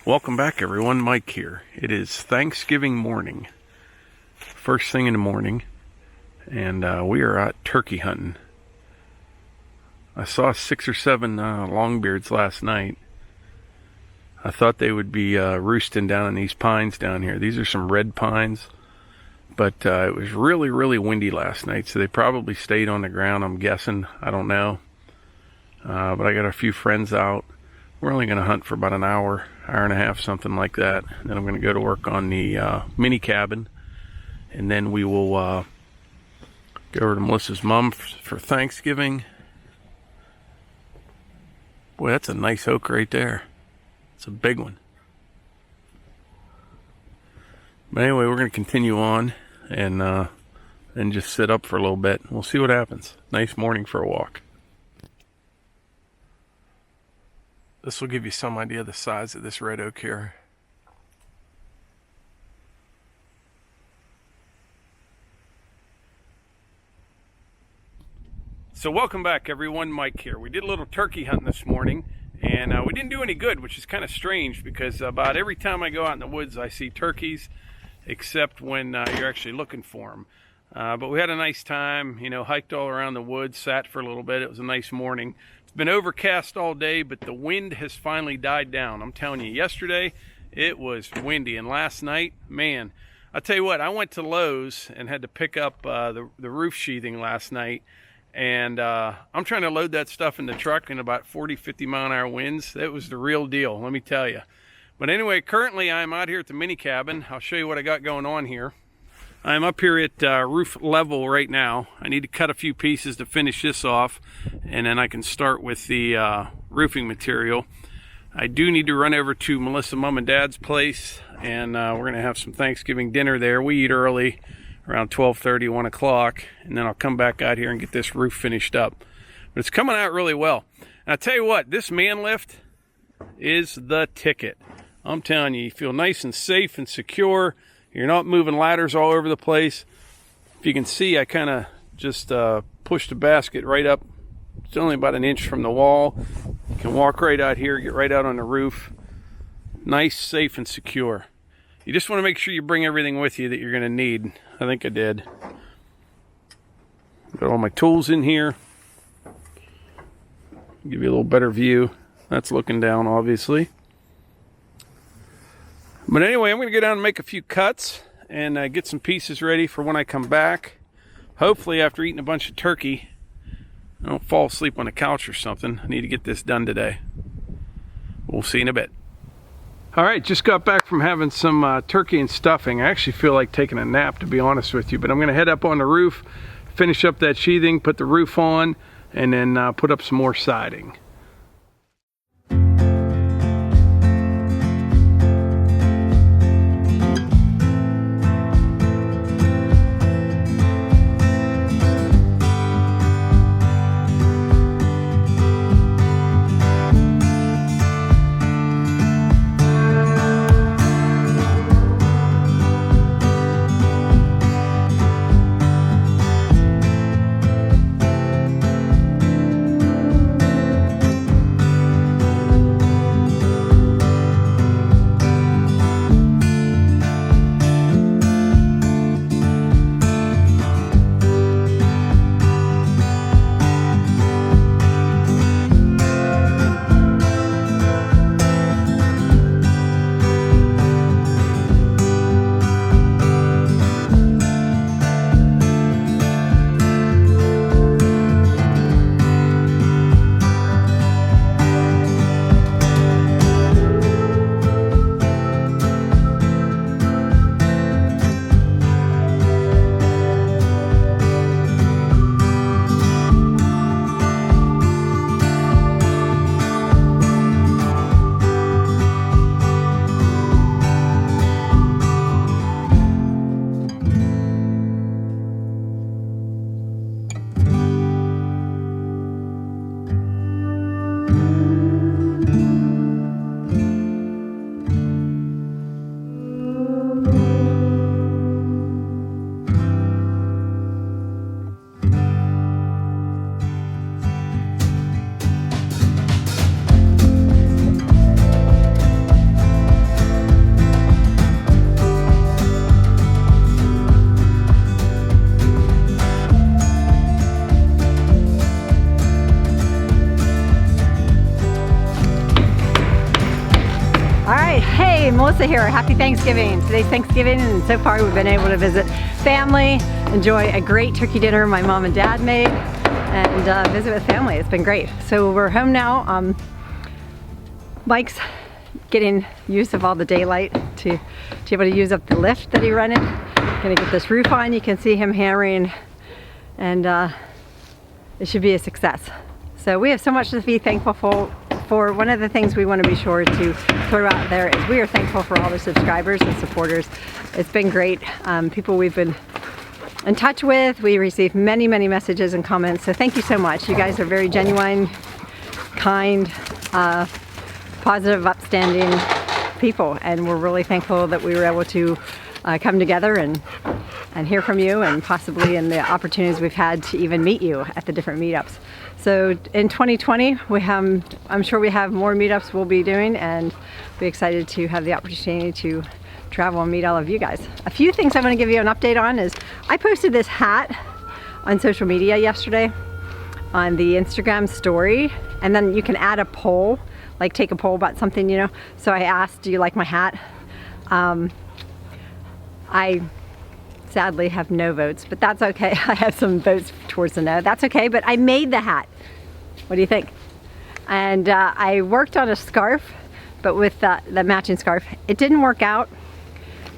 Welcome back, everyone. Mike here. It is Thanksgiving morning, first thing in the morning, and we are out turkey hunting. I saw 6 or 7 longbeards last night. I thought they would be roosting down in these pines down here. These are some red pines, but it was really windy last night, so they probably stayed on the ground, I'm guessing. I don't know. But I got a few friends out. We're only going to hunt for about an hour and a half, something like that. Then I'm going to go to work on the mini cabin, and then we will go over to Melissa's mom for Thanksgiving. Boy, that's a nice oak right there. It's a big one. But anyway, we're going to continue on and just sit up for a little bit. We'll see what happens. Nice morning for a walk. This will give you some idea of the size of this red oak here. So welcome back, everyone. Mike here. We did a little turkey hunting this morning, and we didn't do any good, which is kind of strange because about every time I go out in the woods I see turkeys, except when you're actually looking for them. But we had a nice time, you know, hiked all around the woods, sat for a little bit. It was a nice morning. It's been overcast all day, but the wind has finally died down. I'm telling you, yesterday it was windy, and last night, man, I'll tell you what, I went to Lowe's and had to pick up the roof sheathing last night, and I'm trying to load that stuff in the truck in about 40-50 mile-an-hour winds. It was the real deal, let me tell you. But anyway, currently I'm out here at the mini cabin. I'll show you what I got going on here. I'm up here at roof level right now. I need to cut a few pieces to finish this off, and then I can start with the roofing material. I do need to run over to Melissa Mom and Dad's place, and we're going to have some Thanksgiving dinner there. We eat early, around 12:30, 1 o'clock, and then I'll come back out here and get this roof finished up. But it's coming out really well. And I'll tell you what, this man lift is the ticket. I'm telling you, you feel nice and safe and secure. You're not moving ladders all over the place. If you can see, I kind of just pushed the basket right up. It's only about an inch from the wall. You can walk right out here, get right out on the roof. Nice, safe, and secure. You just want to make sure you bring everything with you that you're going to need. I think I did. Got all my tools in here. Give you a little better view. That's looking down, obviously. But anyway, I'm going to go down and make a few cuts and get some pieces ready for when I come back. Hopefully, after eating a bunch of turkey, I don't fall asleep on the couch or something. I need to get this done today. We'll see in a bit. All right, just got back from having some turkey and stuffing. I actually feel like taking a nap, to be honest with you, but I'm going to head up on the roof, finish up that sheathing, put the roof on, and then put up some more siding. Hey, Melissa here. Happy Thanksgiving. Today's Thanksgiving, and so far we've been able to visit family, enjoy a great turkey dinner my mom and dad made, and visit with family. It's been great. So we're home now. Mike's getting use of all the daylight to be able to use up the lift that he rented. Gonna get this roof on. You can see him hammering, and it should be a success. So we have so much to be thankful for. One of the things we want to be sure to throw out there is we are thankful for all the subscribers and supporters. It's been great. People we've been in touch with. We received many messages and comments, so thank you so much. You guys are very genuine, kind, positive, upstanding people, and we're really thankful that we were able to come together and hear from you, and possibly in the opportunities we've had to even meet you at the different meetups. So in 2020, I'm sure we have more meetups we'll be doing, and we're excited to have the opportunity to travel and meet all of you guys. A few things I want to give you an update on is I posted this hat on social media yesterday on the Instagram story, and then you can add a poll, like take a poll about something, you know. So I asked, do you like my hat? I sadly have no votes, but that's okay. I have some votes towards the no. That's okay, but I made the hat. What do you think? And I worked on a scarf, but with the matching scarf, it didn't work out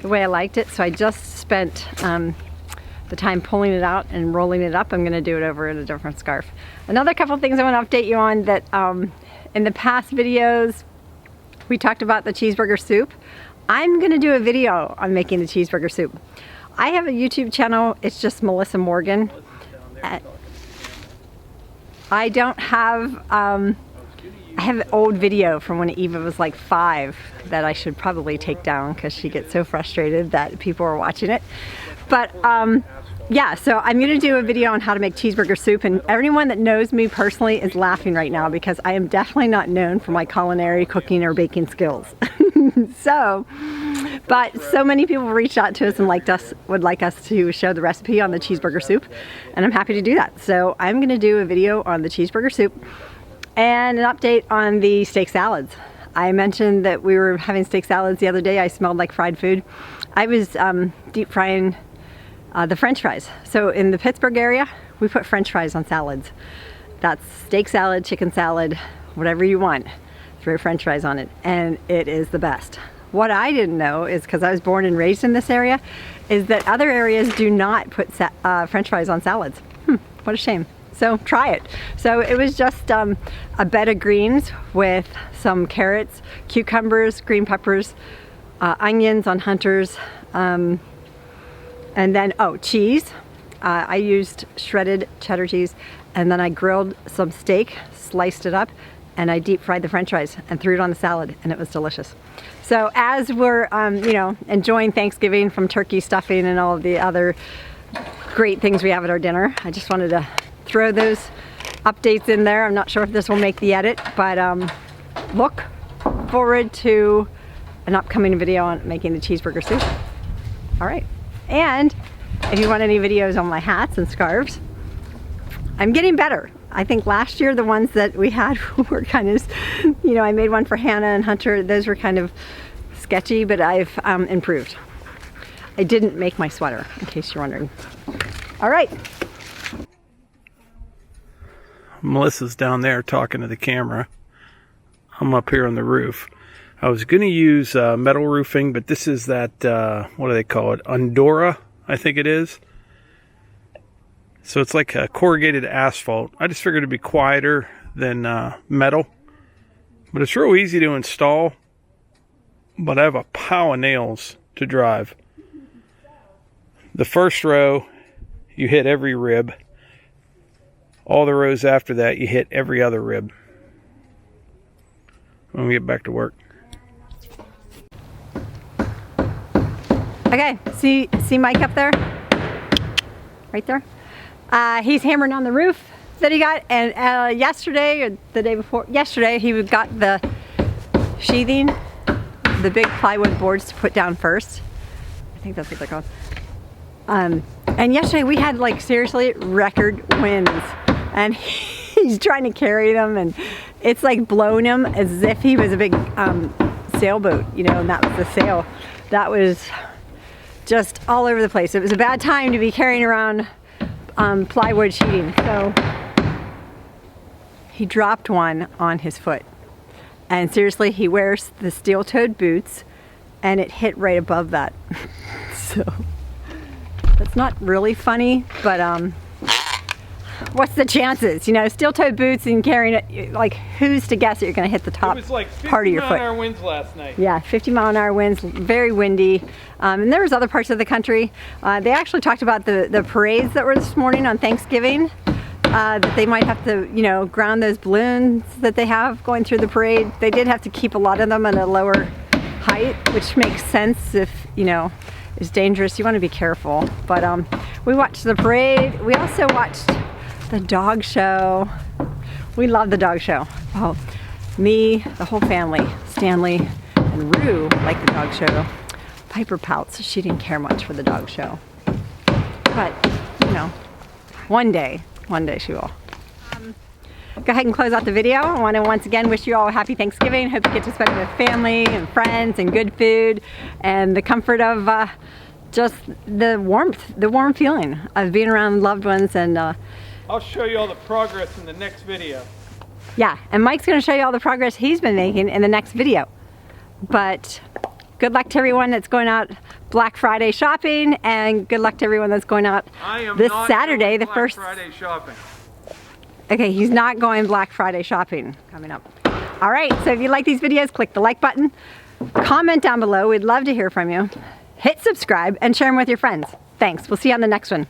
the way I liked it, so I just spent the time pulling it out and rolling it up. I'm gonna do it over in a different scarf. Another couple things I want to update you on that in the past videos, we talked about the cheeseburger soup. I'm gonna do a video on making the cheeseburger soup. I have a YouTube channel, it's just Melissa Morgan. I don't have, I have an old video from when Eva was like 5 that I should probably take down because she gets so frustrated that people are watching it. But yeah, so I'm gonna do a video on how to make cheeseburger soup, and everyone that knows me personally is laughing right now because I am definitely not known for my culinary cooking or baking skills. But so many people reached out to us and would like us to show the recipe on the cheeseburger soup, and I'm happy to do that. So I'm gonna do a video on the cheeseburger soup and an update on the steak salads. I mentioned that we were having steak salads the other day. I smelled like fried food. I was deep frying the French fries. So in the Pittsburgh area, we put French fries on salads. That's steak salad, chicken salad, whatever you want. Throw French fries on it, and it is the best. What I didn't know is, because I was born and raised in this area, is that other areas do not put French fries on salads. What a shame. So try it. So it was just a bed of greens with some carrots, cucumbers, green peppers, onions on Hunters, and then, cheese. I used shredded cheddar cheese, and then I grilled some steak, sliced it up, and I deep fried the French fries and threw it on the salad, and it was delicious. So as we're, you know, enjoying Thanksgiving from turkey stuffing and all of the other great things we have at our dinner, I just wanted to throw those updates in there. I'm not sure if this will make the edit, but look forward to an upcoming video on making the cheeseburger soup. All right, and if you want any videos on my hats and scarves, I'm getting better. I think last year the ones that we had were kind of, you know, I made one for Hannah and Hunter. Those were kind of sketchy, but I've improved. I didn't make my sweater, in case you're wondering. All right. Melissa's down there talking to the camera. I'm up here on the roof. I was going to use metal roofing, but this is that, what do they call it? Ondura, I think it is. So it's like a corrugated asphalt. I just figured it'd be quieter than metal. But it's real easy to install. But I have a pile of nails to drive. The first row, you hit every rib. All the rows after that, you hit every other rib. When we get back to work. Okay, see Mike up there? Right there? He's hammering on the roof that he got, and yesterday, or the day before, yesterday, he got the sheathing, the big plywood boards to put down first. I think that's what they're called. And yesterday we had, like, seriously record winds, and he's trying to carry them, and it's like blowing him as if he was a big sailboat, you know, and that was the sail. That was just all over the place. It was a bad time to be carrying around plywood sheeting. So he dropped one on his foot. And seriously, he wears the steel-toed boots and it hit right above that. So that's not really funny, but what's the chances? You know, steel-toed boots and carrying it, like, who's to guess that you're gonna hit the top It was like 50 part of your foot? mile-an-hour winds last night. Yeah, 50-mile-an-hour winds, very windy. And there was other parts of the country. They actually talked about the parades that were this morning on Thanksgiving. That they might have to, you know, ground those balloons that they have going through the parade. They did have to keep a lot of them at a lower height, which makes sense if, you know, it's dangerous. You want to be careful. But we watched the parade. We also watched the dog show. We love the dog show. Well, me, the whole family, Stanley and Rue like the dog show. Piper pouts. She didn't care much for the dog show. But, you know, one day she will. Go ahead and close out the video. I want to once again wish you all a happy Thanksgiving. Hope you get to spend it with family and friends and good food and the comfort of just the warm feeling of being around loved ones. And I'll show you all the progress in the next video. yeah, and Mike's going to show you all the progress he's been making in the next video. But good luck to everyone that's going out Black Friday shopping, and good luck to everyone that's going out this Saturday, the first Friday shopping. Okay, he's not going Black Friday shopping coming up. All right, so if you like these videos, click the like button, comment down below. We'd love to hear from you. Hit subscribe and share them with your friends. Thanks. We'll see you on the next one.